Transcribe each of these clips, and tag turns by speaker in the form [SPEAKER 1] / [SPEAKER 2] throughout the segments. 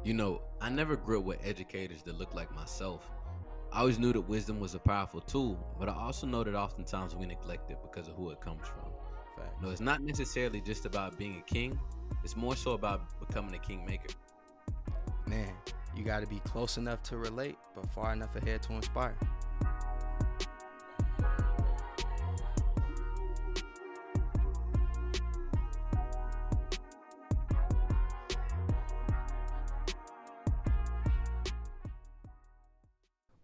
[SPEAKER 1] I never grew up with educators that looked like myself. I always knew that wisdom was a powerful tool, but I also know that oftentimes we neglect it because of who it comes from.
[SPEAKER 2] Facts.
[SPEAKER 1] It's not necessarily just about being a king, it's more so about becoming a kingmaker.
[SPEAKER 2] Man, you got to be close enough to relate, but far enough ahead to inspire.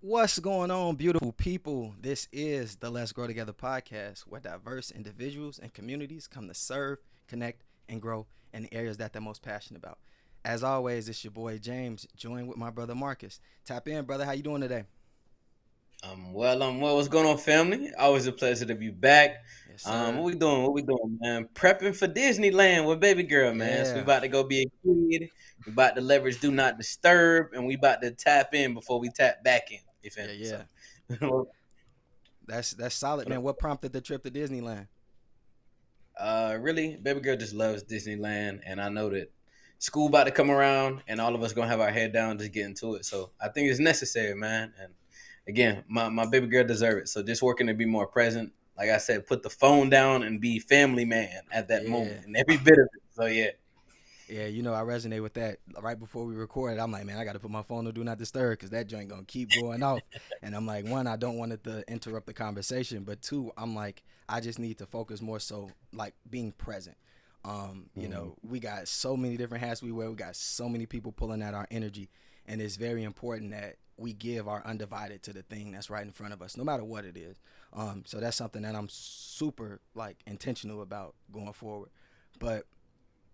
[SPEAKER 2] What's going on, beautiful people? This is the Let's Grow Together podcast, where diverse individuals and communities come to serve, connect, and grow in the areas that they're most passionate about. As always, it's your boy James, joined with my brother Marcus. Tap in, brother. How you doing today?
[SPEAKER 3] What's going on, family? Always a pleasure to be back.
[SPEAKER 2] Yes,
[SPEAKER 3] What
[SPEAKER 2] sir.
[SPEAKER 3] we doing? What we doing, man? Prepping for Disneyland with baby girl, man. So we
[SPEAKER 2] Yeah,
[SPEAKER 3] about to go be a kid. We about to leverage do not disturb, and we about to tap in before we tap back in. You feel
[SPEAKER 2] yeah,
[SPEAKER 3] me?
[SPEAKER 2] yeah.
[SPEAKER 3] So,
[SPEAKER 2] That's solid, man. What prompted the trip to Disneyland?
[SPEAKER 3] really, baby girl just loves Disneyland, and I know that school about to come around, and all of us gonna have our head down, just get into it. So I think it's necessary, man. And again, my baby girl deserve it. So just working to be more present. Like I said, put the phone down and be family man at that
[SPEAKER 2] Yeah.
[SPEAKER 3] moment, and every bit of it. So yeah,
[SPEAKER 2] Yeah, I resonate with that. Right before we recorded, I'm like, man, I got to put my phone on do not disturb because that joint gonna keep going off. And I'm like, one, I don't want it to interrupt the conversation, but two, I'm like, I just need to focus more so like being present.
[SPEAKER 3] mm-hmm.
[SPEAKER 2] We got so many different hats we wear. We got so many people pulling at our energy, and it's very important that we give our undivided to the thing that's right in front of us, no matter what it is. So that's something that I'm super like intentional about going forward. But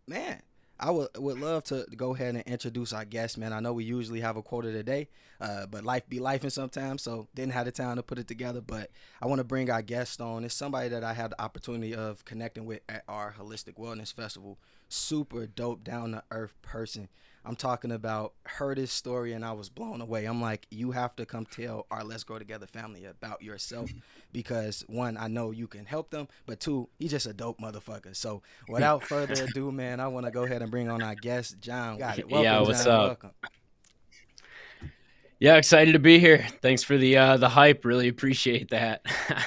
[SPEAKER 2] man, I would love to go ahead and introduce our guest, man. I know we usually have a quote of the day, but life be lifing sometimes, so didn't have the time to put it together. But I want to bring our guest on. It's somebody that I had the opportunity of connecting with at our holistic wellness festival. Super dope, down to earth person. I'm talking about heard his story and I was blown away. I'm like, you have to come tell our Let's Grow Together family about yourself because one, I know you can help them, but two, he's just a dope motherfucker. So without further ado, man, I want to go ahead and bring on our guest, John. Got it.
[SPEAKER 4] Yeah,
[SPEAKER 2] Welcome,
[SPEAKER 4] what's
[SPEAKER 2] John.
[SPEAKER 4] up?
[SPEAKER 2] Welcome.
[SPEAKER 4] Yeah, excited to be here. Thanks for the hype. Really appreciate that.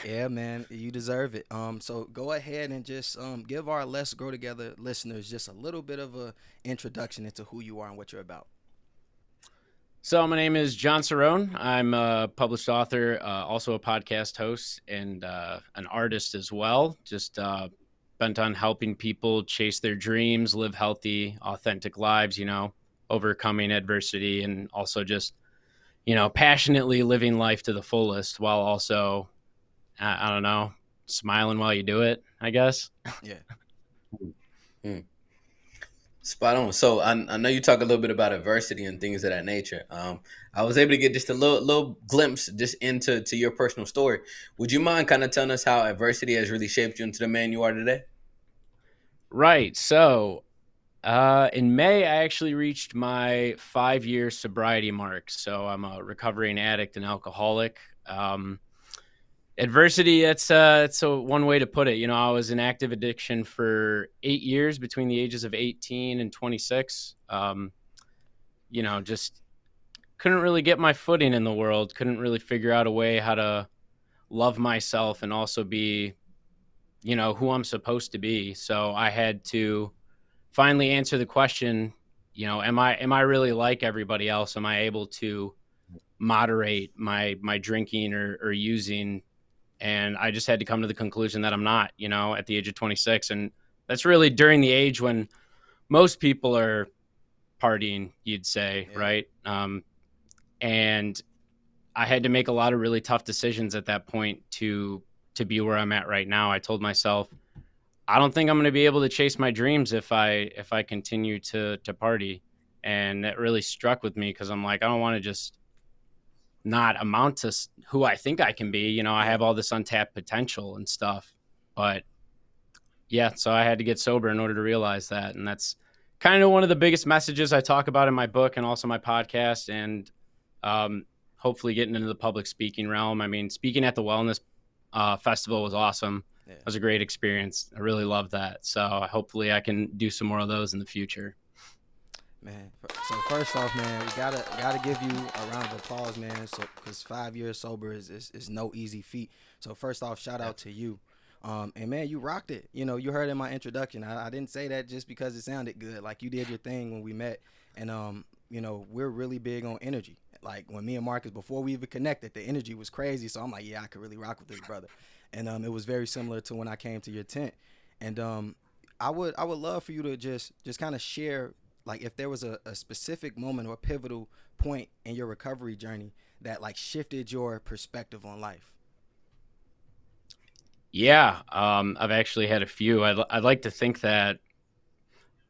[SPEAKER 2] Yeah, man, you deserve it. So go ahead and just give our Let's Grow Together listeners just a little bit of a introduction into who you are and what you're about.
[SPEAKER 4] So my name is Jon Cerone. I'm a published author, also a podcast host, and an artist as well. Just bent on helping people chase their dreams, live healthy, authentic lives. Overcoming adversity, and also just passionately living life to the fullest, while also I don't know, smiling while you do it, I guess.
[SPEAKER 2] Yeah.
[SPEAKER 3] Mm. Spot on. So I know you talk a little bit about adversity and things of that nature. I was able to get just a little glimpse just into your personal story. Would you mind kind of telling us how adversity has really shaped you into the man you are today?
[SPEAKER 4] Right. So in May, I actually reached my 5-year sobriety mark. So I'm a recovering addict and alcoholic. Adversity, that's a one way to put it. I was in active addiction for 8 years between the ages of 18 and 26. Just couldn't really get my footing in the world, couldn't really figure out a way how to love myself and also be, who I'm supposed to be. So I had to finally answer the question, am I really like everybody else? Am I able to moderate my drinking or using? And I just had to come to the conclusion that I'm not, at the age of 26. And that's really during the age when most people are partying, you'd say,
[SPEAKER 2] Yeah.
[SPEAKER 4] right? And I had to make a lot of really tough decisions at that point to be where I'm at right now. I told myself, I don't think I'm going to be able to chase my dreams if I continue to party. And that really struck with me because I'm like, I don't want to just not amount to who I think I can be. I
[SPEAKER 2] Yeah.
[SPEAKER 4] have all this untapped potential and stuff. But yeah, so I had to get sober in order to realize that. And that's kind of one of the biggest messages I talk about in my book and also my podcast. And hopefully getting into the public speaking realm. I mean, speaking at the Wellness festival was awesome.
[SPEAKER 2] Yeah.
[SPEAKER 4] It was a great experience. I really loved that. So hopefully I can do some more of those in the future.
[SPEAKER 2] Man, so first off, man, we gotta give you a round of applause, man. So, cause 5 years sober is no easy feat. So first off, shout out to you. And man, you rocked it. You know, you heard in my introduction. I didn't say that just because it sounded good. Like you did your thing when we met, and you know, we're really big on energy. Like when me and Marcus, before we even connected, the energy was crazy. So I'm like, yeah, I could really rock with this brother. And it was very similar to when I came to your tent. And I would love for you to just kind of share, like, if there was a specific moment or pivotal point in your recovery journey that like shifted your perspective on life.
[SPEAKER 4] Yeah, I've actually had a few. I'd like to think that,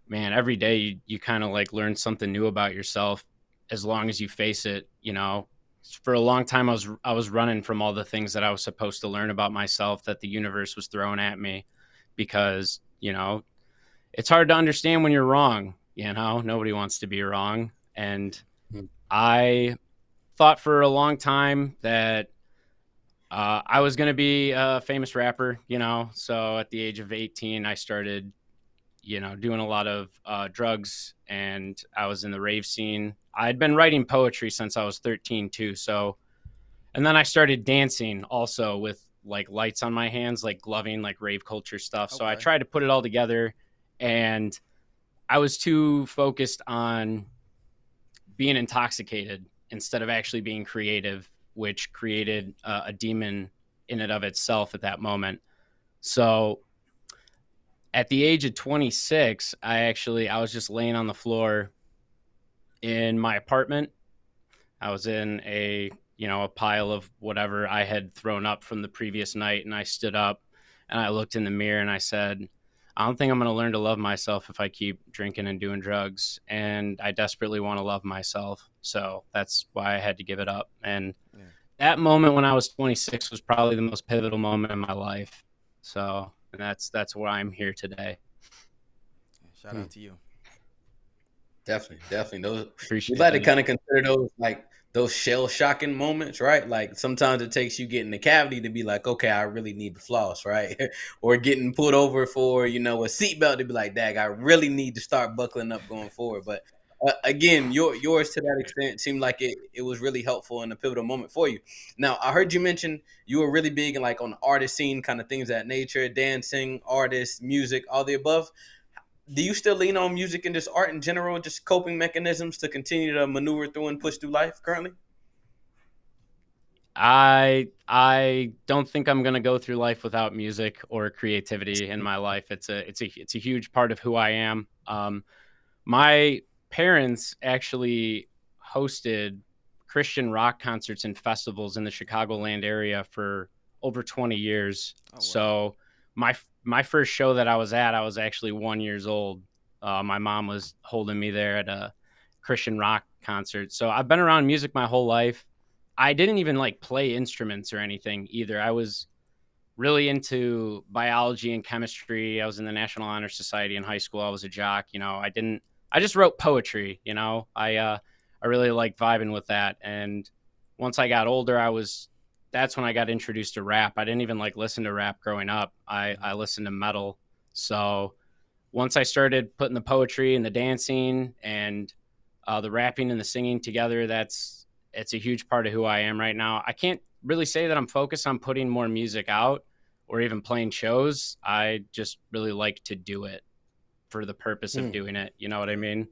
[SPEAKER 4] man, every day you kind of like learn something new about yourself as long as you face it. You know, for a long time I was running from all the things that I was supposed to learn about myself that the universe was throwing at me, because it's hard to understand when you're wrong. Nobody wants to be wrong, and
[SPEAKER 3] Mm.
[SPEAKER 4] I thought for a long time that I was going to be a famous rapper. So at the age of 18, I started doing a lot of drugs, and I was in the rave scene. I'd been writing poetry since I was 13 too. So, and then I started dancing also with like lights on my hands, like gloving, like rave culture stuff. So I
[SPEAKER 2] Okay.
[SPEAKER 4] tried to put it all together, and I was too focused on being intoxicated instead of actually being creative, which created a demon in and of itself at that moment. So at the age of 26, I was just laying on the floor in my apartment. I was in a pile of whatever I had thrown up from the previous night, and I stood up and I looked in the mirror and I said, I don't think I'm going to learn to love myself if I keep drinking and doing drugs, and I desperately want to love myself. So that's why I had to give it up. And
[SPEAKER 2] Yeah.
[SPEAKER 4] that moment when I was 26 was probably the most pivotal moment in my life. So, and that's why I'm here today.
[SPEAKER 2] Shout
[SPEAKER 3] Hmm.
[SPEAKER 2] out to you.
[SPEAKER 3] Definitely, definitely. Those we
[SPEAKER 4] Appreciate
[SPEAKER 3] like to
[SPEAKER 4] that.
[SPEAKER 3] kind of consider those like those shell shocking moments, right? Like sometimes it takes you getting the cavity to be like, okay, I really need the floss, right? Or getting pulled over for a seatbelt to be like, dag, I really need to start buckling up going forward. But again, yours to that extent seemed like it was really helpful and a pivotal moment for you. Now, I heard you mention you were really big in like on the artist scene, kind of things of that nature, dancing, artists, music, all the above. Do you still lean on music and just art in general, just coping mechanisms to continue to maneuver through and push through life currently?
[SPEAKER 4] I don't think I'm gonna go through life without music or creativity in my life. It's a huge part of who I am. My parents actually hosted Christian rock concerts and festivals in the Chicagoland area for over 20 years.
[SPEAKER 2] Oh wow.
[SPEAKER 4] So my first show that I was at, I was actually 1 years old. My mom was holding me there at a Christian rock concert. So I've been around music my whole life. I didn't even like play instruments or anything either. I was really into biology and chemistry. I was in the National Honor Society in high school. I was a jock. I just wrote poetry. I really liked vibing with that. And once I got older, that's when I got introduced to rap. I didn't even like listen to rap growing up. I listened to metal. So once I started putting the poetry and the dancing and the rapping and the singing together, it's a huge part of who I am right now. I can't really say that I'm focused on putting more music out or even playing shows. I just really like to do it for the purpose of
[SPEAKER 3] Hmm.
[SPEAKER 4] doing it. You know what I
[SPEAKER 2] Yeah.
[SPEAKER 4] mean?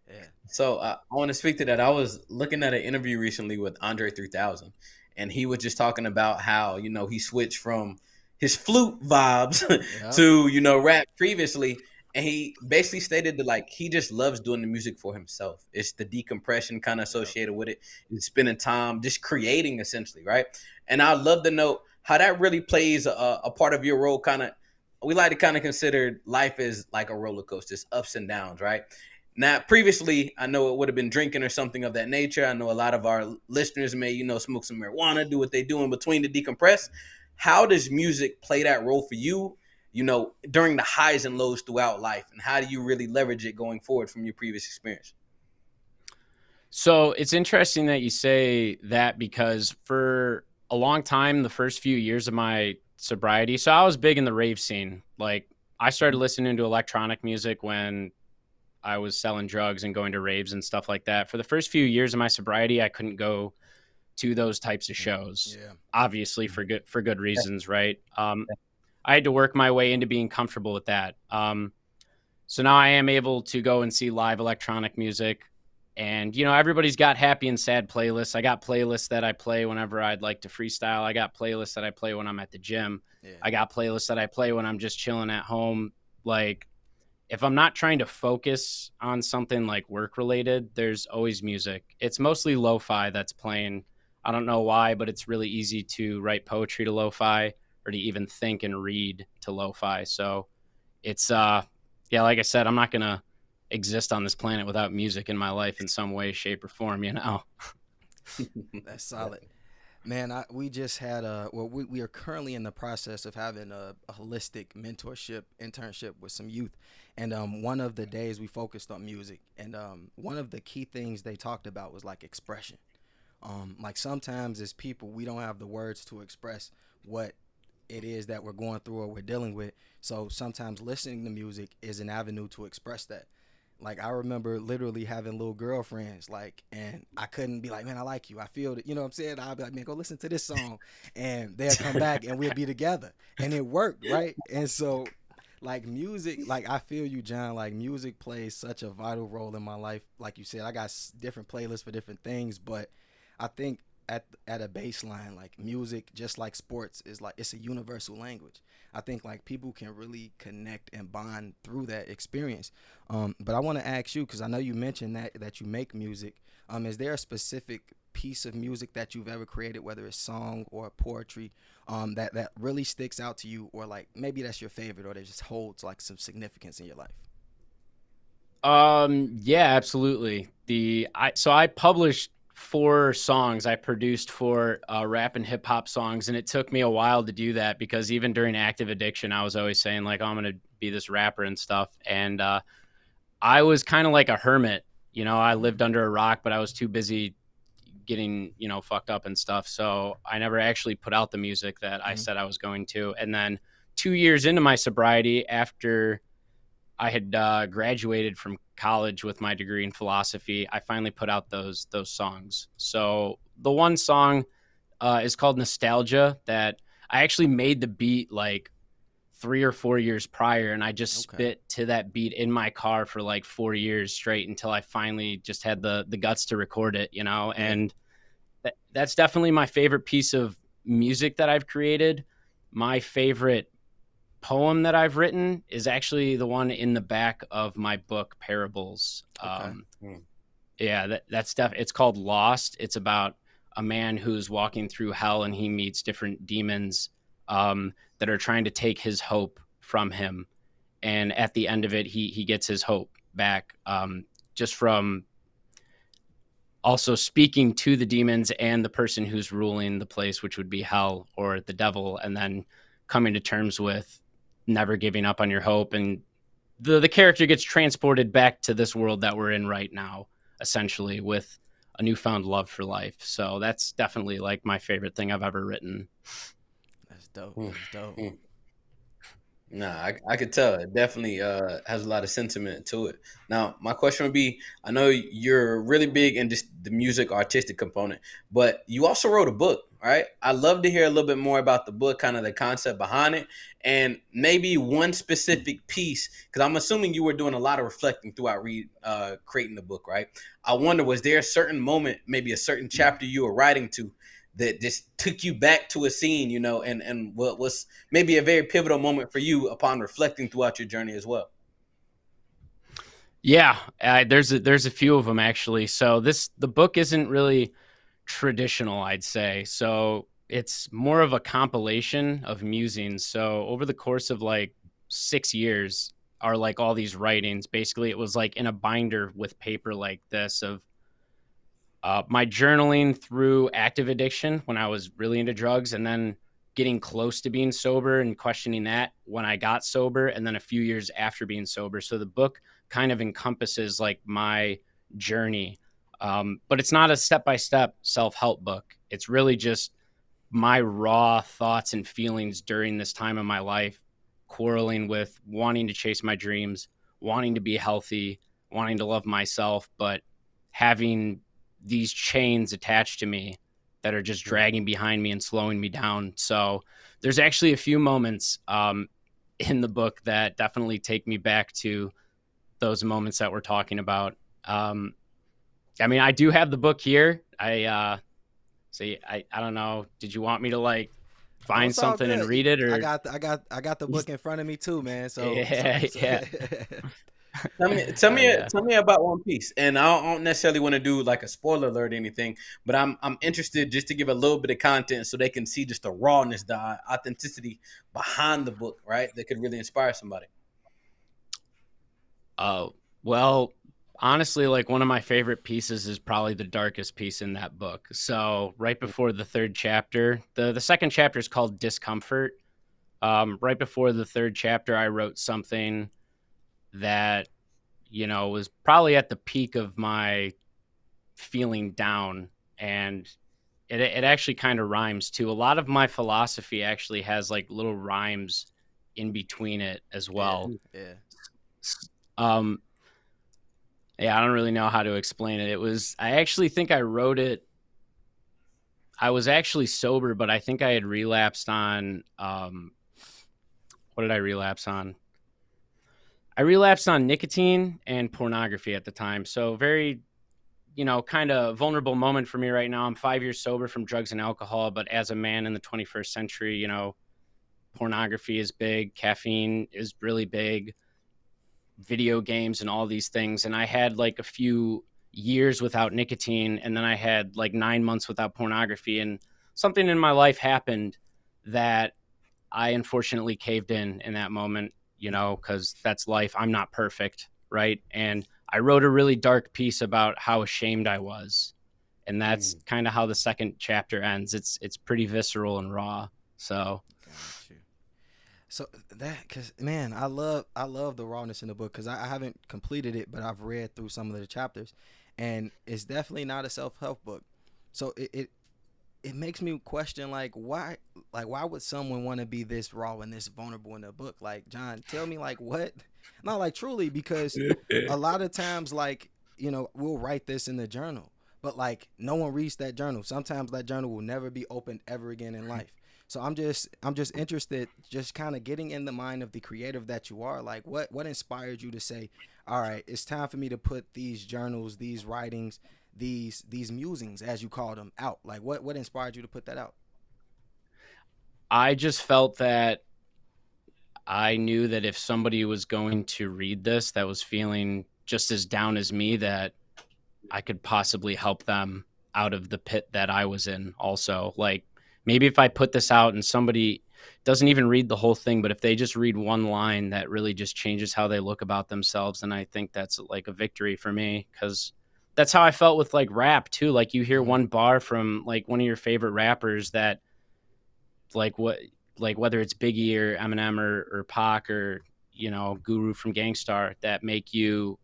[SPEAKER 2] Yeah.
[SPEAKER 3] So I want to speak to that. I was looking at an interview recently with Andre 3000, and he was just talking about how he switched from his flute vibes
[SPEAKER 2] Yeah.
[SPEAKER 3] to rap previously, and he basically stated that like he just loves doing the music for himself. It's the decompression kind of
[SPEAKER 2] Yep.
[SPEAKER 3] associated with it, and spending time just creating essentially, right? And I'd love to know how that really plays a part of your role. Kind of, we like to kind of consider life as like a roller coaster, it's ups and downs, right? Now, previously, I know it would have been drinking or something of that nature. I know a lot of our listeners may, smoke some marijuana, do what they do in between to decompress. How does music play that role for you, during the highs and lows throughout life? And how do you really leverage it going forward from your previous experience?
[SPEAKER 4] So it's interesting that you say that, because for a long time, the first few years of my sobriety, so I was big in the rave scene. Like, I started listening to electronic music when I was selling drugs and going to raves and stuff like that. For the first few years of my sobriety, I couldn't go to those types of shows,
[SPEAKER 2] Yeah.
[SPEAKER 4] obviously for good reasons, right? I had to work my way into being comfortable with that. So now I am able to go and see live electronic music. And, everybody's got happy and sad playlists. I got playlists that I play whenever I'd like to freestyle. I got playlists that I play when I'm at the gym.
[SPEAKER 2] Yeah.
[SPEAKER 4] I got playlists that I play when I'm just chilling at home. Like, if I'm not trying to focus on something like work related, there's always music. It's mostly lo-fi that's playing. I don't know why, but it's really easy to write poetry to lo-fi or to even think and read to lo-fi. So it's yeah, like I said, I'm not gonna exist on this planet without music in my life in some way, shape, or form.
[SPEAKER 2] That's solid. Man, we just had we are currently in the process of having a holistic mentorship internship with some youth, and one of the days we focused on music, and one of the key things they talked about was like expression. Like sometimes as people we don't have the words to express what it is that we're going through or we're dealing with. So sometimes listening to music is an avenue to express that. Like I remember literally having little girlfriends, like, and I couldn't be like, man, I like you. I feel it. You know what I'm saying? I'll be like, man, go listen to this song, and they'll come back and we'll be together, and it worked, right? And so, like music, like I feel you, John. Like music plays such a vital role in my life. Like you said, I got different playlists for different things, but I think at a baseline, like music, just like sports, is like it's a universal language. I think like people can really connect and bond through that experience. But I want to ask you because I know you mentioned that you make music. Is there a specific piece of music that you've ever created, whether it's song or poetry, that really sticks out to you, or like maybe that's your favorite, or that just holds like some significance in your life?
[SPEAKER 4] Yeah, absolutely. So I published 4 songs. I produced 4 rap and hip hop songs, and it took me a while to do that because even during active addiction, I was always saying like, oh, I'm gonna be this rapper and stuff. And I was kind of like a hermit. I lived under a rock, but I was too busy getting fucked up and stuff. So I never actually put out the music that I
[SPEAKER 2] Mm-hmm.
[SPEAKER 4] said I was going to. And then 2 years into my sobriety, after I had graduated from college with my degree in philosophy, I finally put out those songs. So the one song is called Nostalgia. That I actually made the beat like 3 or 4 years prior, and I just
[SPEAKER 2] Okay.
[SPEAKER 4] spit to that beat in my car for like 4 years straight until I finally just had the guts to record it.
[SPEAKER 2] Yeah.
[SPEAKER 4] And that's definitely my favorite piece of music that I've created. My favorite poem that I've written is actually the one in the back of my book, Parables.
[SPEAKER 2] Okay.
[SPEAKER 4] Yeah, that's stuff. It's called Lost. It's about a man who's walking through hell and he meets different demons that are trying to take his hope from him. And at the end of it, he gets his hope back just from also speaking to the demons and the person who's ruling the place, which would be hell or the devil, and then coming to terms with never giving up on your hope. And the character gets transported back to this world that we're in right now, essentially, with a newfound love for life. So that's definitely like my favorite thing I've ever written.
[SPEAKER 2] That's dope.
[SPEAKER 3] Mm,
[SPEAKER 2] That's dope.
[SPEAKER 3] mm. Nah, I could tell it definitely has a lot of sentiment to it. Now, my question would be, I know you're really big in just the music artistic component, but you also wrote a book, right? I'd love to hear a little bit more about the book, kind of the concept behind it, and maybe one specific piece, because I'm assuming you were doing a lot of reflecting throughout creating the book, right? I wonder, was there a certain moment, maybe a certain chapter you were writing to that just took you back to a scene, and what was maybe a very pivotal moment for you upon reflecting throughout your journey as well?
[SPEAKER 4] Yeah, there's a few of them actually. So the book isn't really traditional, I'd say. So it's more of a compilation of musings. So over the course of like 6 years are like all these writings. Basically, it was like in a binder with paper like this of my journaling through active addiction when I was really into drugs, and then getting close to being sober and questioning that when I got sober, and then a few years after being sober. So the book kind of encompasses like my journey, but it's not a step by step self help book. It's really just my raw thoughts and feelings during this time of my life, quarreling with wanting to chase my dreams, wanting to be healthy, wanting to love myself, but having these chains attached to me that are just dragging behind me and slowing me down. So there's actually a few moments in the book that definitely take me back to those moments that we're talking about. I mean, I do have the book here. I don't know. Did you want me to like
[SPEAKER 2] Oh,
[SPEAKER 4] find
[SPEAKER 2] it's all
[SPEAKER 4] something and
[SPEAKER 2] good.
[SPEAKER 4] read it,
[SPEAKER 2] I
[SPEAKER 4] or?
[SPEAKER 2] got I got the book in front of me too, man.
[SPEAKER 4] Yeah, yeah.
[SPEAKER 3] Tell me, tell
[SPEAKER 4] Oh
[SPEAKER 3] me,
[SPEAKER 4] yeah.
[SPEAKER 3] tell me about One Piece. And I don't necessarily want to do like a spoiler alert or anything, but I'm interested just to give a little bit of content so they can see just the rawness, the authenticity behind the book, right? That could really inspire somebody.
[SPEAKER 4] Oh, well, honestly, like one of my favorite pieces is probably the darkest piece in that book. So right before the third chapter, the second chapter is called Discomfort. Right before the third chapter, I wrote something that, was probably at the peak of my feeling down, and it actually kind of rhymes too. A lot of my philosophy actually has like little rhymes in between it as
[SPEAKER 2] Yeah,
[SPEAKER 4] well.
[SPEAKER 2] yeah.
[SPEAKER 4] Um, yeah, I don't really know how to explain it. I actually think I wrote it. I was actually sober, but I think I had relapsed on, what did I relapse on? I relapsed on nicotine and pornography at the time. So very, kind of vulnerable moment for me right now. I'm 5 years sober from drugs and alcohol, but as a man in the 21st century, pornography is big, caffeine is really big, video games and all these things. And I had like a few years without nicotine, and then I had like 9 months without pornography. And something in my life happened that I unfortunately caved in that moment, because that's life. I'm not perfect, right? And I wrote a really dark piece about how ashamed I was. And that's
[SPEAKER 3] Mm.
[SPEAKER 4] kind of how the second chapter ends. It's pretty visceral and raw. So
[SPEAKER 2] Got you. So that, cause man, I love the rawness in the book because I haven't completed it, but I've read through some of the chapters, and it's definitely not a self help book. So it makes me question like why would someone want to be this raw and this vulnerable in the book? Like, John, tell me like what? Not like truly, because a lot of times like, we'll write this in the journal, but like no one reads that journal. Sometimes that journal will never be opened ever again in life. So I'm just interested, just kind of getting in the mind of the creative that you are. Like, what inspired you to say, all right, it's time for me to put these journals, these writings, these musings, as you call them, out? Like, what inspired you to put that out?
[SPEAKER 4] I just felt that I knew that if somebody was going to read this that was feeling just as down as me, that I could possibly help them out of the pit that I was in also. Like maybe if I put this out and somebody doesn't even read the whole thing, but if they just read one line that really just changes how they look about themselves, then I think that's like a victory for me, cuz that's how I felt with like rap too. Like you hear
[SPEAKER 2] Mm-hmm.
[SPEAKER 4] one bar from like one of your favorite rappers that like what like whether it's Biggie or Eminem or Pac or Guru from Gangstar that make you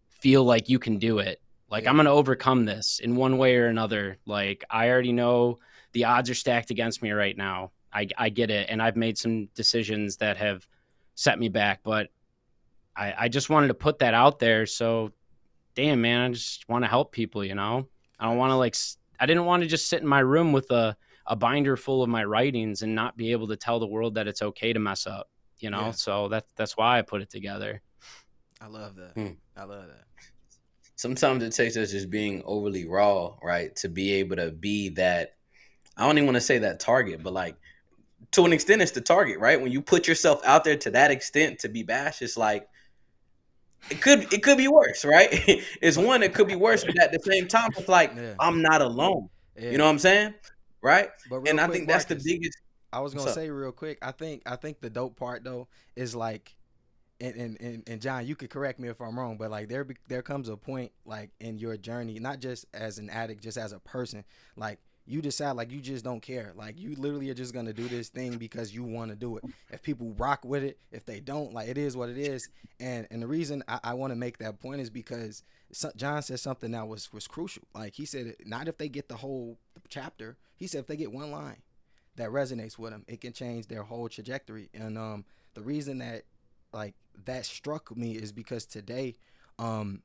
[SPEAKER 4] feel like you can do it. Like I'm
[SPEAKER 2] Yeah,
[SPEAKER 4] going to overcome this in one way or another. Like I already know the odds are stacked against me right now. I get it, and I've made some decisions that have set me back, but I just wanted to put that out there. So damn man, I just want to help people. I don't want to
[SPEAKER 2] facts.
[SPEAKER 4] I didn't want to just sit in my room with a binder full of my writings and not be able to tell the world that it's okay to mess up.
[SPEAKER 2] Yeah,
[SPEAKER 4] So that's why I put it together.
[SPEAKER 2] I love that.
[SPEAKER 3] Mm.
[SPEAKER 2] I love that.
[SPEAKER 3] Sometimes it takes us just being overly raw, right, to be able to be that. I don't even want to say that target, but like to an extent, it's the target, right? When you put yourself out there to that extent to be bashed, it's like it could be worse, right? It's
[SPEAKER 2] But
[SPEAKER 3] one, it could be worse, but at the same time, it's like
[SPEAKER 2] yeah,
[SPEAKER 3] I'm not alone. You
[SPEAKER 2] yeah.
[SPEAKER 3] know what I'm saying, right?
[SPEAKER 2] But real
[SPEAKER 3] And I
[SPEAKER 2] quick,
[SPEAKER 3] think that's the
[SPEAKER 2] Marcus,
[SPEAKER 3] biggest.
[SPEAKER 2] I was
[SPEAKER 3] What's
[SPEAKER 2] gonna
[SPEAKER 3] up?
[SPEAKER 2] say real quick. I think the dope part though is like, and John, you could correct me if I'm wrong, but like there comes a point like in your journey, not just as an addict, just as a person, like you decide like you just don't care, like you literally are just gonna do this thing because you want to do it. If people rock with it, if they don't, like it is what it is. And the reason I want to make that point is because John said something that was crucial. Like he said, not if they get the whole chapter. He said if they get one line that resonates with them, it can change their whole trajectory. And the reason that like that struck me is because today Um,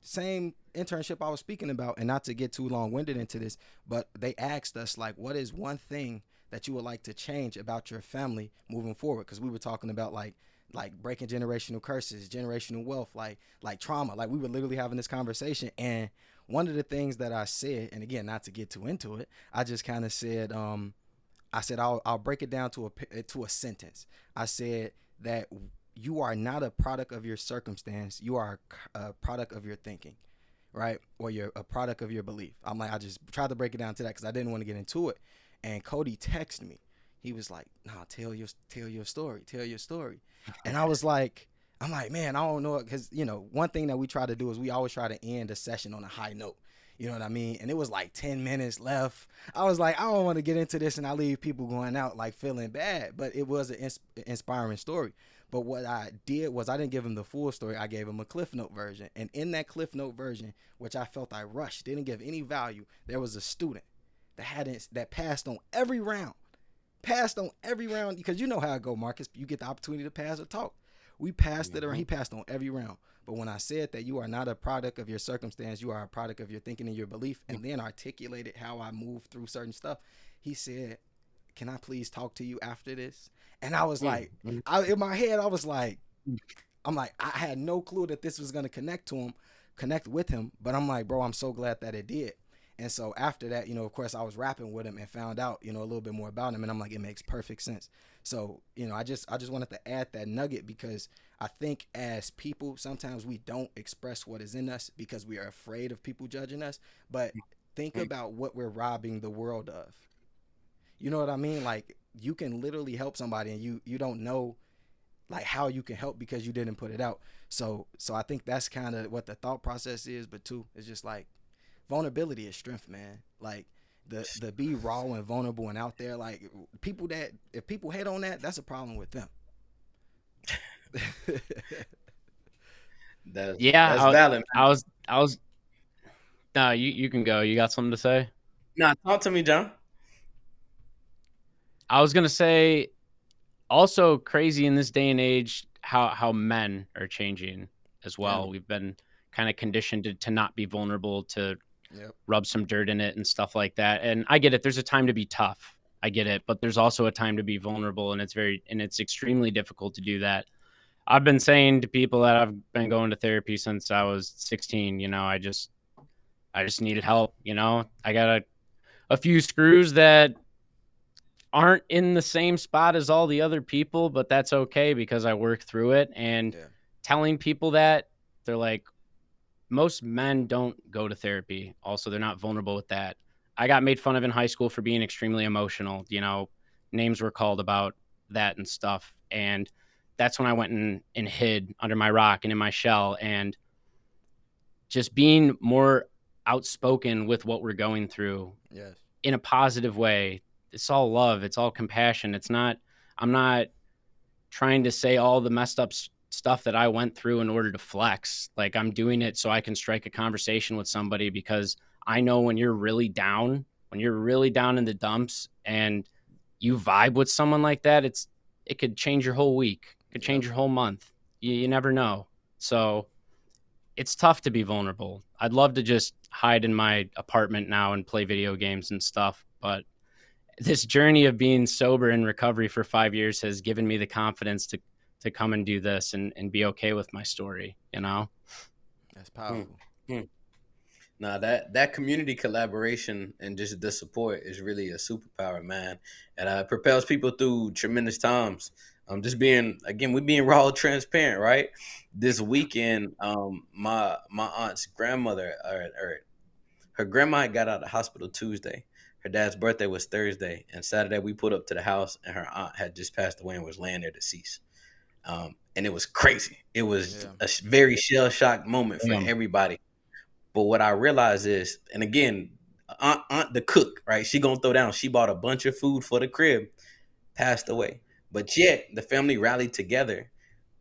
[SPEAKER 2] Same internship I was speaking about, and not to get too long winded into this, but they asked us like, what is one thing that you would like to change about your family moving forward? Because we were talking about like breaking generational curses, generational wealth, like trauma. Like we were literally having this conversation, and one of the things that I said, and again, not to get too into it, I just kind of said, I said I'll break it down to a sentence. I said that you are not a product of your circumstance. You are a product of your thinking, right? Or you're a product of your belief. I'm like, I just tried to break it down to that because I didn't want to get into it. And Cody texted me. He was like, "Nah, tell your story, tell your story." And I was like, I'm like, man, I don't know, because one thing that we try to do is we always try to end a session on a high note. You know what I mean? And it was like 10 minutes left. I was like, I don't want to get into this and I leave people going out like feeling bad. But it was an inspiring story. But what I did was I didn't give him the full story. I gave him a Cliff Note version. And in that Cliff Note version, which I felt I rushed, didn't give any value, there was a student that passed on every round. Passed on every round, because you know how it go, Marcus. You get the opportunity to pass or talk. We passed it around.
[SPEAKER 1] Mm-hmm.
[SPEAKER 2] He passed on every round. But when I said that you are not a product of your circumstance, you are a product of your thinking and your belief, and then articulated how I moved through certain stuff, he said, "Can I please talk to you after this?" And I was like,
[SPEAKER 1] Mm-hmm.
[SPEAKER 2] in my head, I was like, I had no clue that this was gonna connect with him. But I'm like, bro, I'm so glad that it did. And so after that, of course, I was rapping with him and found out, a little bit more about him. And I'm like, it makes perfect sense. So, I just wanted to add that nugget, because I think as people, sometimes we don't express what is in us because we are afraid of people judging us. But think about what we're robbing the world of. You know what I mean? Like, you can literally help somebody, and you don't know like how you can help because you didn't put it out. So I think that's kind of what the thought process is. But two, it's just like vulnerability is strength, man. Like the be raw and vulnerable and out there. Like people that if people hate on that, that's a problem with them.
[SPEAKER 4] Yeah,
[SPEAKER 3] That's valid.
[SPEAKER 4] I was. No, you can go. You got something to say?
[SPEAKER 3] Now talk to me, John.
[SPEAKER 4] I was gonna say, also crazy in this day and age how men are changing as
[SPEAKER 2] Yeah.
[SPEAKER 4] well. We've been kind of conditioned to not be vulnerable, to
[SPEAKER 2] Yep.
[SPEAKER 4] rub some dirt in it and stuff like that. And I get it. There's a time to be tough. I get it, but there's also a time to be vulnerable, and it's extremely difficult to do that. I've been saying to people that I've been going to therapy since I was 16. I just needed help. I got a few screws that aren't in the same spot as all the other people, but that's okay because I work through it. And
[SPEAKER 2] Yeah.
[SPEAKER 4] telling people that, they're like, most men don't go to therapy. Also, they're not vulnerable with that. I got made fun of in high school for being extremely emotional. Names were called about that and stuff. And that's when I went and hid under my rock and in my shell, and just being more outspoken with what we're going through
[SPEAKER 2] Yes.
[SPEAKER 4] in a positive way. It's all love. It's all compassion. I'm not trying to say all the messed up stuff that I went through in order to flex. Like, I'm doing it so I can strike a conversation with somebody, because I know when you're really down in the dumps and you vibe with someone like that, it could change your whole week. It could
[SPEAKER 2] Yep.
[SPEAKER 4] change your whole month. You never know. So it's tough to be vulnerable. I'd love to just hide in my apartment now and play video games and stuff, but this journey of being sober in recovery for 5 years has given me the confidence to come and do this and be okay with my story.
[SPEAKER 2] That's
[SPEAKER 3] Mm,
[SPEAKER 2] powerful.
[SPEAKER 3] mm. Now that community collaboration and just the support is really a superpower, man, and propels people through tremendous times. Just being again, we being raw, transparent, right? This weekend, my aunt's grandmother, or her grandma had got out of the hospital Tuesday. Her dad's birthday was Thursday, and Saturday we put up to the house, and her aunt had just passed away and was laying there deceased. And it was crazy. It was
[SPEAKER 2] Yeah.
[SPEAKER 3] a very shell shocked moment for
[SPEAKER 4] Damn.
[SPEAKER 3] everybody. But what I realized is, and again, aunt the cook, right? She gonna throw down. She bought a bunch of food for the crib, passed away. But yet the family rallied together,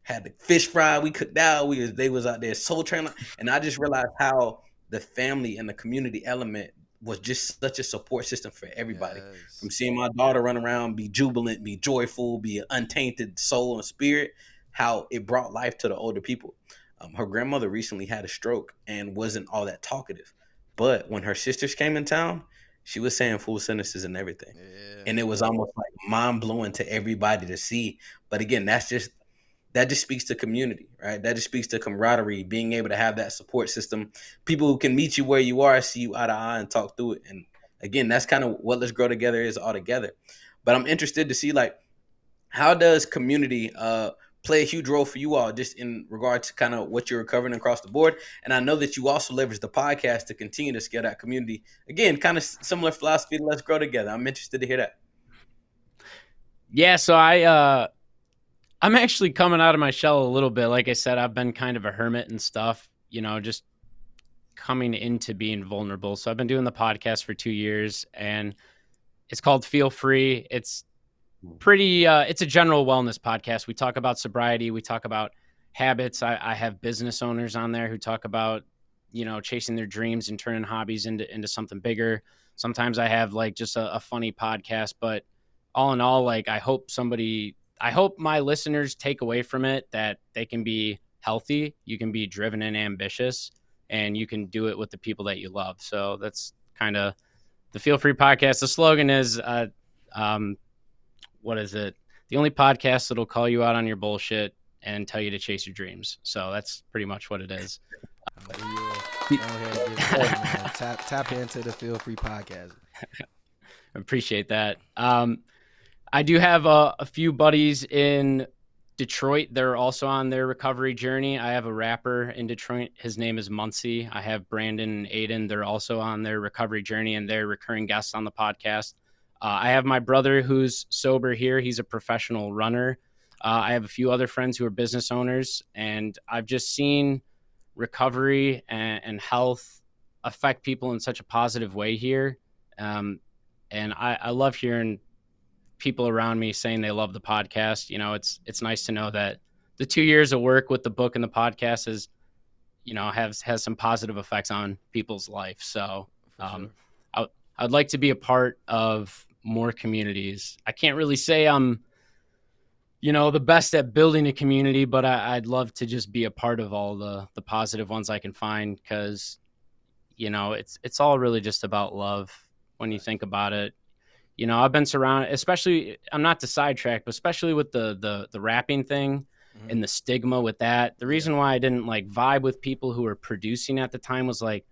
[SPEAKER 3] had the fish fry we cooked out. They was out there soul training, and I just realized how the family and the community element was just such a support system for everybody. From
[SPEAKER 2] Yes.
[SPEAKER 3] seeing my daughter run around, be jubilant, be joyful, be an untainted soul and spirit, how it brought life to the older people. Her grandmother recently had a stroke and wasn't all that talkative, but when her sisters came in town, she was saying full sentences and everything,
[SPEAKER 2] Yeah.
[SPEAKER 3] and it was almost like mind blowing to everybody to see. But again, that just speaks to community, right? That just speaks to camaraderie, being able to have that support system, people who can meet you where you are, see you eye to eye, and talk through it. And again, that's kind of what Let's Grow Together is all together. But I'm interested to see, like, how does community play a huge role for you all, just in regard to kind of what you're recovering across the board? And I know that you also leverage the podcast to continue to scale that community. Again, kind of similar philosophy to Let's Grow Together. I'm interested to hear that.
[SPEAKER 4] Yeah, so I'm actually coming out of my shell a little bit. Like I said, I've been kind of a hermit and stuff, just coming into being vulnerable. So I've been doing the podcast for 2 years, and it's called Feel Free. It's pretty it's a general wellness podcast. We talk about sobriety, we talk about habits. I have business owners on there who talk about chasing their dreams and turning hobbies into something bigger. Sometimes I have like just a funny podcast, but all in all, like I hope my listeners take away from it that they can be healthy, you can be driven and ambitious, and you can do it with the people that you love. So that's kind of the Feel Free podcast. The slogan is um what is it? The only podcast that'll call you out on your bullshit and tell you to chase your dreams. So that's pretty much what it is.
[SPEAKER 2] Go ahead and give it to me, man. Tap into the Feel Free podcast.
[SPEAKER 4] Appreciate that. I do have a few buddies in Detroit. They're also on their recovery journey. I have a rapper in Detroit. His name is Muncie. I have Brandon and Aiden. They're also on their recovery journey, and they're recurring guests on the podcast. I have my brother who's sober here. He's a professional runner. I have a few other friends who are business owners, and I've just seen recovery and health affect people in such a positive way here. And I love hearing people around me saying they love the podcast. It's nice to know that the 2 years of work with the book and the podcast has some positive effects on people's life. So
[SPEAKER 2] Sure.
[SPEAKER 4] I'd like to be a part of more communities. I can't really say I'm the best at building a community, but I'd love to just be a part of all the positive ones I can find, because it's all really just about love when you think about it. I've been surrounded, especially, I'm not to sidetrack, but especially with the rapping thing and the stigma with that. The reason why I didn't like vibe with people who were producing at the time was like,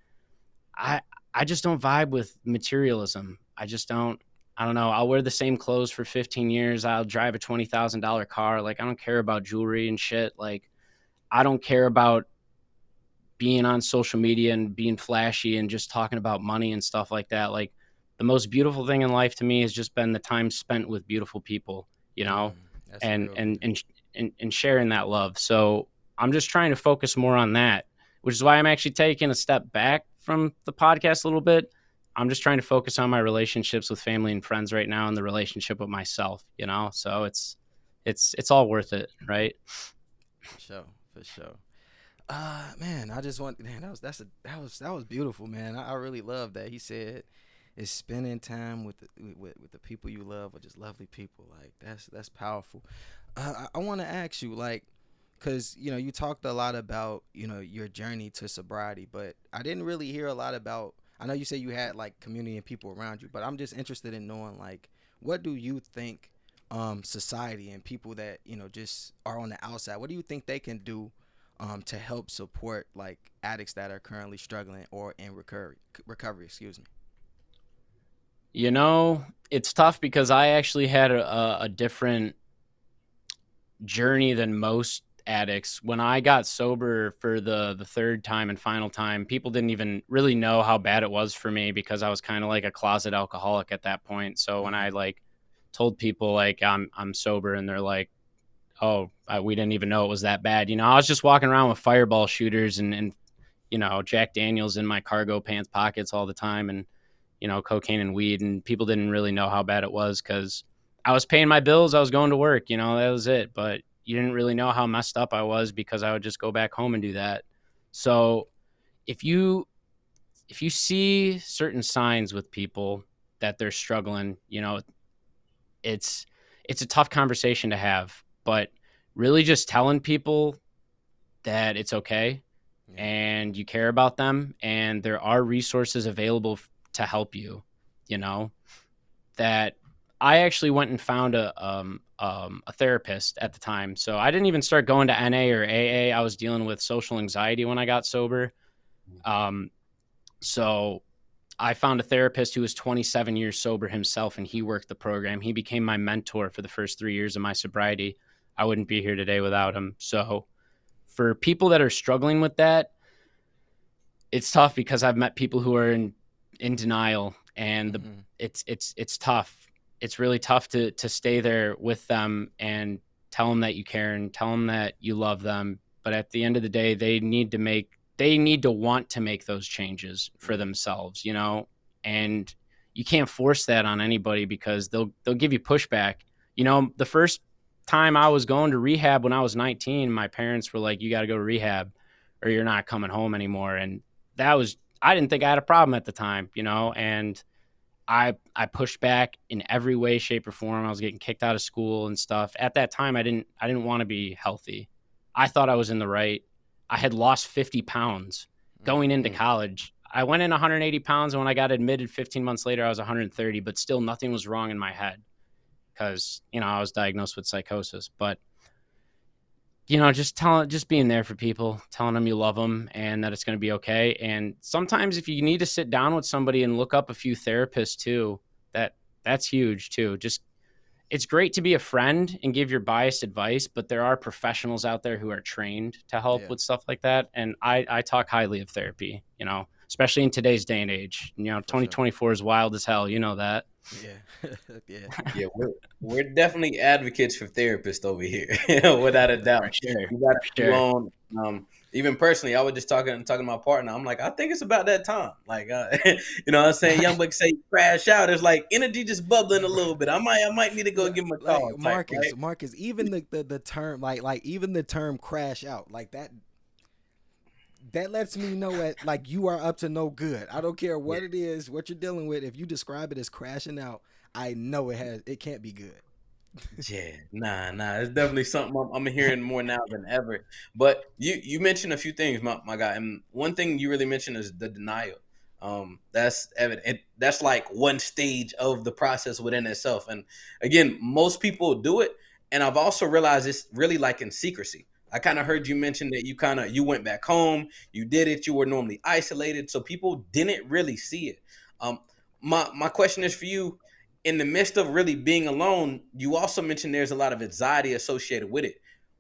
[SPEAKER 4] I just don't vibe with materialism. I just don't. I don't know. I'll wear the same clothes for 15 years. I'll drive a $20,000 car. Like, I don't care about jewelry and shit. Like, I don't care about being on social media and being flashy and just talking about money and stuff like that. Like, the most beautiful thing in life to me has just been the time spent with beautiful people,
[SPEAKER 2] That's
[SPEAKER 4] and,
[SPEAKER 2] real.
[SPEAKER 4] and sharing that love. So I'm just trying to focus more on that, which is why I'm actually taking a step back from the podcast a little bit. I'm just trying to focus on my relationships with family and friends right now, and the relationship with myself, so it's all worth it. Right.
[SPEAKER 2] For sure. Man, I just want, man, that was beautiful, man. I really love that. He said it's spending time with the people you love, or just lovely people. Like, that's powerful. I want to ask you, like, because you talked a lot about your journey to sobriety, but I didn't really hear a lot about. I know you said you had like community and people around you, but I'm just interested in knowing, like, what do you think society and people that just are on the outside, what do you think they can do to help support like addicts that are currently struggling or in recovery, excuse me?
[SPEAKER 4] It's tough because I actually had a different journey than most addicts. When I got sober for the third time and final time, people didn't even really know how bad it was for me, because I was kind of like a closet alcoholic at that point. So when I like told people like I'm sober, and they're like, oh, we didn't even know it was that bad. I was just walking around with fireball shooters and Jack Daniels in my cargo pants pockets all the time, and cocaine and weed, and people didn't really know how bad it was, because I was paying my bills, I was going to work, that was it. But you didn't really know how messed up I was, because I would just go back home and do that. So if you see certain signs with people that they're struggling, it's a tough conversation to have, but really just telling people that it's okay
[SPEAKER 2] Yeah.
[SPEAKER 4] and you care about them, and there are resources available to help you, you know, that I actually went and found a therapist at the time. So I didn't even start going to NA or AA. I was dealing with social anxiety when I got sober. Um, so I found a therapist who was 27 years sober himself, and he worked the program. He became my mentor for the first 3 years of my sobriety. I wouldn't be here today without him. So for people that are struggling with that, it's tough because I've met people who are in denial, and
[SPEAKER 2] Mm-hmm.
[SPEAKER 4] it's tough. It's really tough to stay there with them and tell them that you care and tell them that you love them. But at the end of the day, they need to want to make those changes for themselves, you know? And you can't force that on anybody because they'll give you pushback. You know, the first time I was going to rehab when I was 19, my parents were like, "You got to go to rehab or you're not coming home anymore." And that was, I didn't think I had a problem at the time, you know, and I pushed back in every way, shape, or form. I was getting kicked out of school and stuff. At that time, I didn't want to be healthy. I thought I was in the right. I had lost 50 pounds going into
[SPEAKER 3] Mm.
[SPEAKER 4] college. I went in 180 pounds, and when I got admitted 15 months later, I was 130, but still nothing was wrong in my head because, you know, I was diagnosed with psychosis. But you know, just being there for people, telling them you love them and that it's going to be okay. And sometimes if you need to sit down with somebody and look up a few therapists too, that that's huge too. Just it's great to be a friend and give your biased advice, but there are professionals out there who are trained to help
[SPEAKER 2] Yeah,
[SPEAKER 4] with stuff like that. And I talk highly of therapy, you know, especially in today's day and age. You know,
[SPEAKER 2] for sure.
[SPEAKER 4] 2024 is wild as hell. You know that.
[SPEAKER 2] Yeah, yeah,
[SPEAKER 3] Yeah, we're definitely advocates for therapists over here, without a
[SPEAKER 4] For
[SPEAKER 3] doubt.
[SPEAKER 4] sure.
[SPEAKER 3] You got
[SPEAKER 4] For
[SPEAKER 3] you
[SPEAKER 4] sure.
[SPEAKER 3] on. Even personally, I was just talking to my partner. I'm like, I think it's about that time. Like, you know, what I'm saying, young buck say crash out. It's like energy just bubbling a little bit. I might need to go give him a
[SPEAKER 2] like
[SPEAKER 3] call. Type, right?
[SPEAKER 2] Marcus, even the term like even the term crash out like that lets me know at like you are up to no good. I don't care
[SPEAKER 3] Yeah.
[SPEAKER 2] what it is, what you're dealing with. If you describe it as crashing out, I know it can't be good.
[SPEAKER 3] Yeah, nah. It's definitely something I'm hearing more now than ever. But you mentioned a few things, my guy, and one thing you really mentioned is the denial. That's evident. That's like one stage of the process within itself. And again, most people do it, and I've also realized it's really like in secrecy. I kind of heard you mention that you went back home, you did it, you were normally isolated, so people didn't really see it. Um, my question is for you, in the midst of really being alone, you also mentioned there's a lot of anxiety associated with it.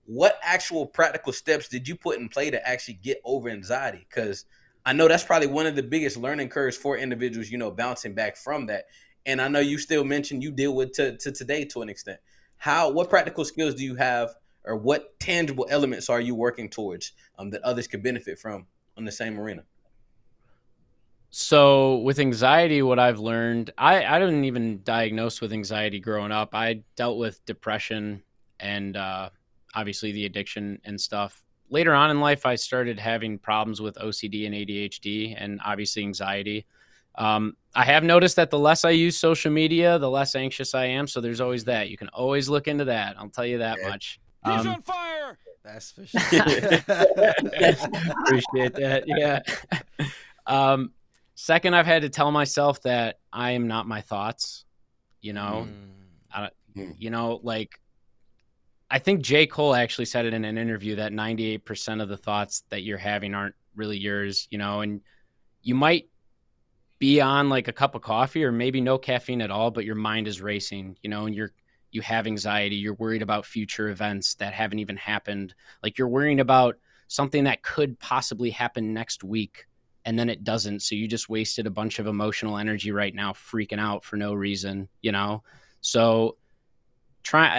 [SPEAKER 3] What actual practical steps did you put in play to actually get over anxiety? Because I know that's probably one of the biggest learning curves for individuals, you know, bouncing back from that. And I know you still mentioned you deal with to today to an extent. What practical skills do you have, or what tangible elements are you working towards that others could benefit from in the same arena?
[SPEAKER 4] So with anxiety, what I've learned, I didn't even diagnose with anxiety growing up. I dealt with depression and obviously the addiction and stuff. Later on in life, I started having problems with OCD and ADHD and obviously anxiety. I have noticed that the less I use social media, the less anxious I am. So there's always that. You can always look into that. I'll tell you that much.
[SPEAKER 5] He's on fire.
[SPEAKER 2] That's for sure.
[SPEAKER 4] Appreciate that. Yeah. Um, Second, I've had to tell myself that I am not my thoughts. You know, I don't,
[SPEAKER 3] Mm.
[SPEAKER 4] you know, like I think J. Cole actually said it in an interview that 98% of the thoughts that you're having aren't really yours, you know, and you might be on like a cup of coffee or maybe no caffeine at all, but your mind is racing, you know, and you have anxiety, you're worried about future events that haven't even happened. Like you're worrying about something that could possibly happen next week and then it doesn't. So you just wasted a bunch of emotional energy right now freaking out for no reason, you know? So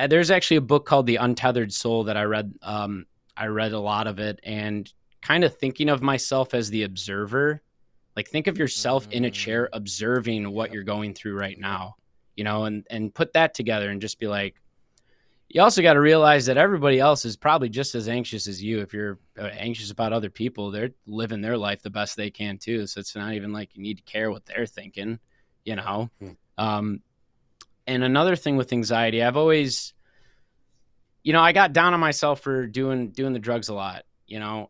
[SPEAKER 4] there's actually a book called The Untethered Soul that I read. I read a lot of it and kind of thinking of myself as the observer. Like think of yourself in a chair observing what
[SPEAKER 2] Yep.
[SPEAKER 4] you're going through right
[SPEAKER 2] Yep.
[SPEAKER 4] now, you know, and put that together and just be like, you also got to realize that everybody else is probably just as anxious as you. If you're anxious about other people, they're living their life the best they can too. So it's not even like you need to care what they're thinking, you know?
[SPEAKER 3] Mm.
[SPEAKER 4] Um, and another thing with anxiety, I've always, you know, I got down on myself for doing the drugs a lot.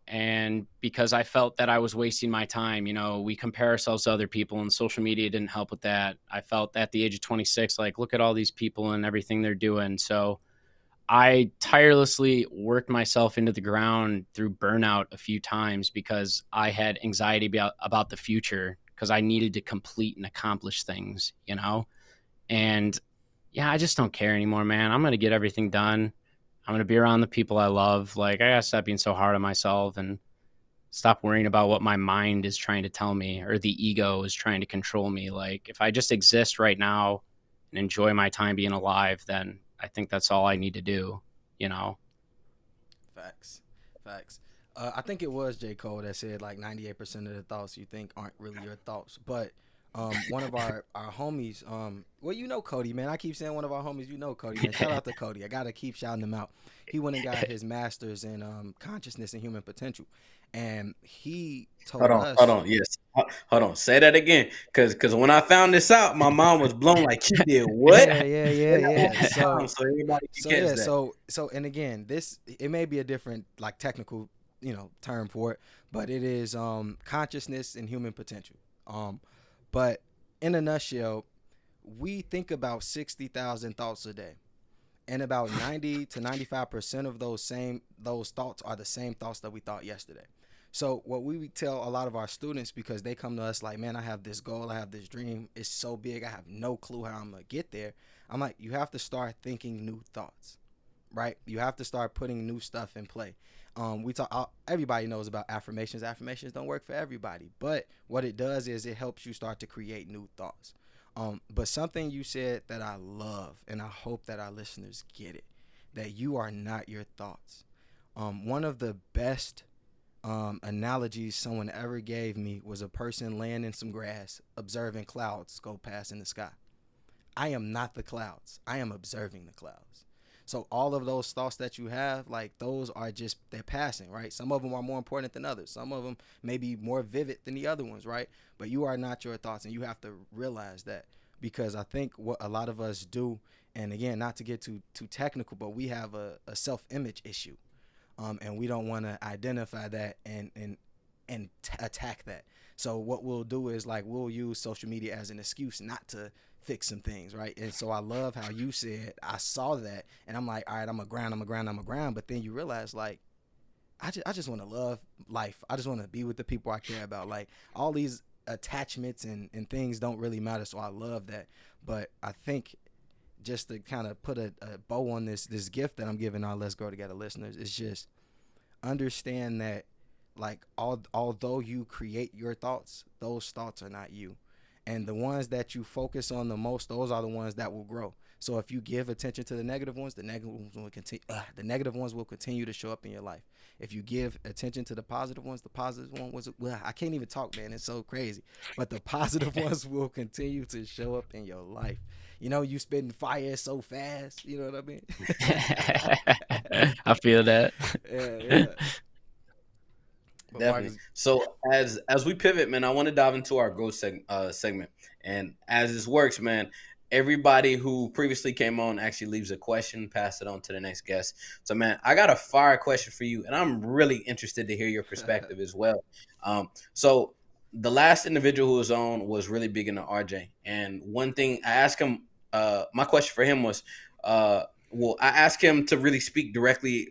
[SPEAKER 4] and because I felt that I was wasting my time. We compare ourselves to other people, and social media didn't help with that. I felt at the age of 26, like, look at all these people and everything they're doing. So I tirelessly worked myself into the ground through burnout a few times because I had anxiety about the future, because I needed to complete and accomplish things. And yeah, I just don't care anymore, man. I'm going to get everything done. I'm going to be around the people I love. Like, I got to stop being so hard on myself and stop worrying about what my mind is trying to tell me or the ego is trying to control me. Like, if I just exist right now and enjoy my time being alive, then I think that's all I need to do, you know?
[SPEAKER 2] Facts, facts. I think it was J. Cole that said like 98% of the thoughts you think aren't really your thoughts. But one of our homies, well, you know Cody, man. I keep saying one of our homies, you know Cody, man. Shout out to Cody. I gotta keep shouting him out. He went and got his master's in consciousness and human potential, and he
[SPEAKER 3] Hold
[SPEAKER 2] told
[SPEAKER 3] on, hold
[SPEAKER 2] us,
[SPEAKER 3] on. Yes, hold on. Say that again, because when I found this out, my mom was blown. Like, you did what?
[SPEAKER 2] yeah, yeah,
[SPEAKER 3] Say
[SPEAKER 2] yeah,
[SPEAKER 3] that one
[SPEAKER 2] yeah.
[SPEAKER 3] more time so everybody can
[SPEAKER 2] So
[SPEAKER 3] catch
[SPEAKER 2] yeah,
[SPEAKER 3] that.
[SPEAKER 2] and again, this it may be a different like technical, term for it, but it is consciousness and human potential. Um but in a nutshell, we think about 60,000 thoughts a day. And about 90 to 95% of those thoughts are the same thoughts that we thought yesterday. So what we tell a lot of our students, because they come to us like, man, I have this goal, I have this dream, it's so big, I have no clue how I'm gonna get there. I'm like, you have to start thinking new thoughts, right? You have to start putting new stuff in play. We talk. Everybody knows about affirmations. Affirmations don't work for everybody, but what it does is it helps you start to create new thoughts. But something you said that I love, and I hope that our listeners get it, that you are not your thoughts. One of the best analogies someone ever gave me was a person laying in some grass, observing clouds go past in the sky. I am not the clouds. I am observing the clouds. So all of those thoughts that you have, like those are just they're passing, right? Some of them are more important than others. Some of them may be more vivid than the other ones, right? But you are not your thoughts, and you have to realize that, because I think what a lot of us do, and again, not to get too technical, but we have a self image issue, and we don't want to identify that and attack that. So what we'll do is like we'll use social media as an excuse not to fix some things, right? And so I love how you said I saw that, and I'm like, all right, I'm a ground, I'm a ground, I'm a ground. But then you realize like I just want to love life. I just want to be with the people I care about. Like all these attachments and things don't really matter. So I love that. But I think just to kind of put a bow on this gift that I'm giving our Let's Grow Together listeners is just understand that like although you create your thoughts, those thoughts are not you, and the ones that you focus on the most, those are the ones that will grow. So if you give attention to the negative ones, the negative ones will continue to show up in your life. If you give attention to the positive ones, the positive one was I can't even talk, man, it's so crazy, but the positive ones will continue to show up in your life. You spitting fire so fast, you know what I mean?
[SPEAKER 4] I feel that.
[SPEAKER 2] Yeah, yeah. But
[SPEAKER 3] Definitely.
[SPEAKER 2] Marcus,
[SPEAKER 3] So as we pivot, man, I want to dive into our growth segment. And as this works, man, everybody who previously came on actually leaves a question, pass it on to the next guest. So, man, I got a fire question for you, and I'm really interested to hear your perspective as well. So the last individual who was on was really big into RJ, and one thing I asked him, my question for him was, I asked him to really speak directly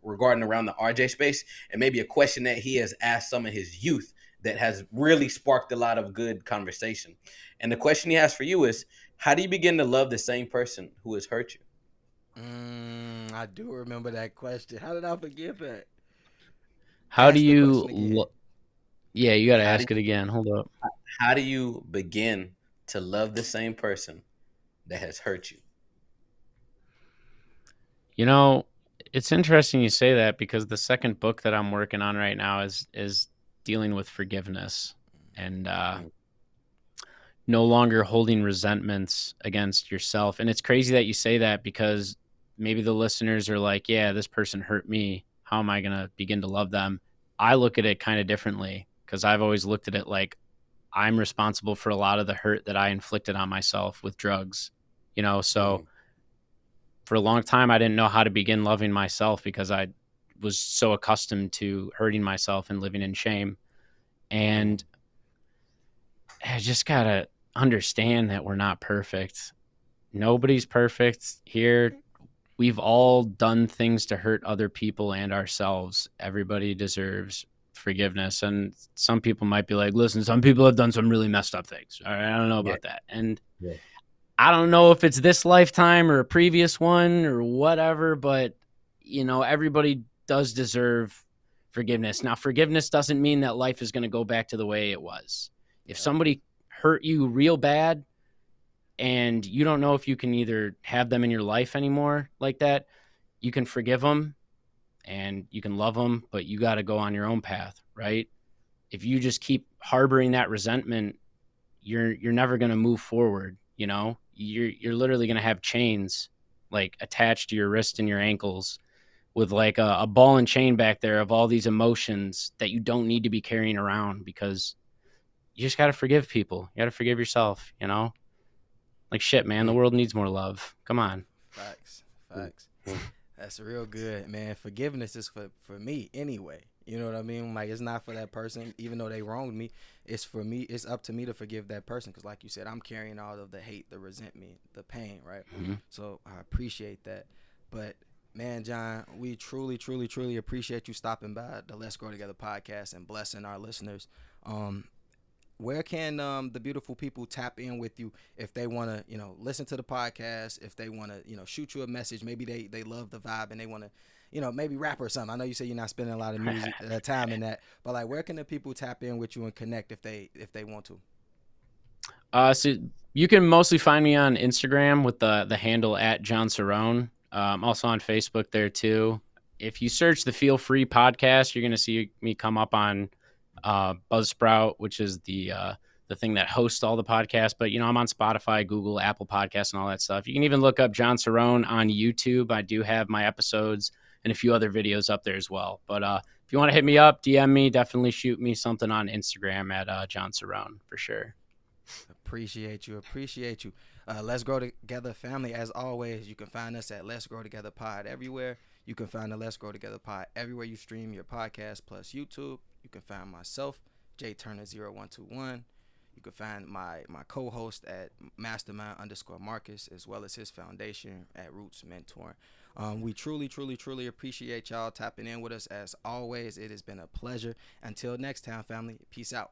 [SPEAKER 3] regarding around the RJ space, and maybe a question that he has asked some of his youth that has really sparked a lot of good conversation. And the question he has for you is, how do you begin to love the same person who has hurt you?
[SPEAKER 2] I do remember that question. How did I forget that?
[SPEAKER 4] How do
[SPEAKER 2] Ask the
[SPEAKER 4] you
[SPEAKER 2] question again.
[SPEAKER 4] Yeah, you got to
[SPEAKER 3] How do
[SPEAKER 4] ask it again. Hold up.
[SPEAKER 3] how do you begin to love the same person that has hurt you?
[SPEAKER 4] You know, it's interesting you say that, because the second book that I'm working on right now is dealing with forgiveness and
[SPEAKER 3] Mm,
[SPEAKER 4] no longer holding resentments against yourself. And it's crazy that you say that, because maybe the listeners are like, yeah, this person hurt me. How am I going to begin to love them? I look at it kind of differently, because I've always looked at it like I'm responsible for a lot of the hurt that I inflicted on myself with drugs. So
[SPEAKER 3] mm,
[SPEAKER 4] for a long time, I didn't know how to begin loving myself, because I was so accustomed to hurting myself and living in shame. And I just got to understand that we're not perfect. Nobody's perfect here. We've all done things to hurt other people and ourselves. Everybody deserves forgiveness. And some people might be like, listen, some people have done some really messed up things. All right, I don't know about that. And I don't know if it's this lifetime or a previous one or whatever, but everybody does deserve forgiveness. Now, forgiveness doesn't mean that life is going to go back to the way it was. If somebody hurt you real bad, and you don't know if you can either have them in your life anymore like that, you can forgive them and you can love them, but you got to go on your own path, right? If you just keep harboring that resentment, you're never going to move forward. You're literally going to have chains like attached to your wrist and your ankles with like a ball and chain back there of all these emotions that you don't need to be carrying around, because you just got to forgive people. You got to forgive yourself, Like, shit, man, the world needs more love. Come on.
[SPEAKER 2] Facts. That's real good, man. Forgiveness is for me anyway. You know what I mean? Like, it's not for that person, even though they wronged me. It's for me. It's up to me to forgive that person, because like you said, I'm carrying all of the hate, the resentment, the pain, right? Mm-hmm. So I appreciate that. But, man, Jon, we truly, truly, truly appreciate you stopping by the Let's Grow Together podcast and blessing our listeners. Where can the beautiful people tap in with you if they want to, listen to the podcast, if they want to, shoot you a message? Maybe they love the vibe and they want to, maybe rap or something. I know you say you're not spending a lot of music time in that, but like, where can the people tap in with you and connect if they want to?
[SPEAKER 4] So you can mostly find me on Instagram with the handle at Jon Cerone. Also on Facebook there too. If you search the Feel Free podcast, you're going to see me come up on Buzzsprout, which is the thing that hosts all the podcasts. But I'm on Spotify, Google, Apple Podcasts, and all that stuff. You can even look up Jon Cerone on YouTube. I do have my episodes and a few other videos up there as well. But if you want to hit me up, DM me, definitely shoot me something on Instagram at Jon Cerone for sure.
[SPEAKER 2] Appreciate you. Let's Grow Together family. As always, you can find us at Let's Grow Together Pod everywhere. You can find the Let's Grow Together Pod everywhere you stream your podcast plus YouTube. You can find myself, JTurner0121. You can find my co-host at Mastermind_Marcus, as well as his foundation at Roots Mentoring. We truly, truly, truly appreciate y'all tapping in with us. As always, it has been a pleasure. Until next time, family, peace out.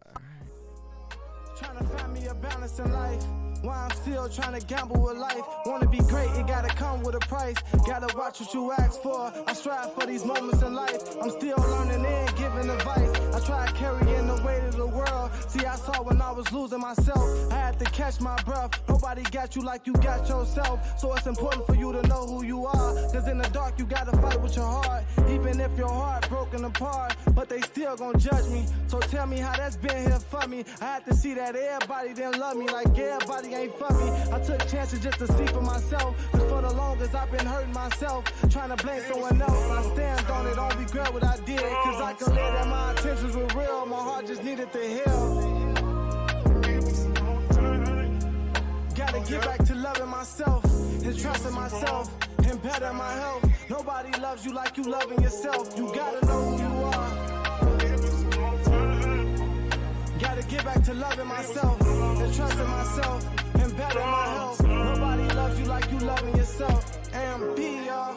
[SPEAKER 2] All right.
[SPEAKER 5] Trying to find me a balance in life. Why I'm still trying to gamble with life. Wanna be great, it gotta come with a price. Gotta watch what you ask for. I strive for these moments in life. I'm still learning and giving advice. I try carrying the weight of the world. See, I saw when I was losing myself. I had to catch my breath. Nobody got you like you got yourself. So it's important for you to know who you are. Cause in the dark you gotta fight with your heart. Even if your heart broken apart. But they still gon' judge me. So tell me how that's been here for me. I had to see that everybody didn't love me. Like everybody ain't for me. I took chances just to see for myself. Cause for the longest I've been hurting myself. Trying to blame someone else. I stand on it, don't regret what I did. Cause I can live that my intentions were real. My heart just needed to heal. Gotta get back to loving myself and trusting myself and better my health. Nobody loves you like you loving yourself. You gotta know who you are. Gotta get back to loving myself and trusting myself and better my health. Nobody loves you like you loving yourself. And be y'all.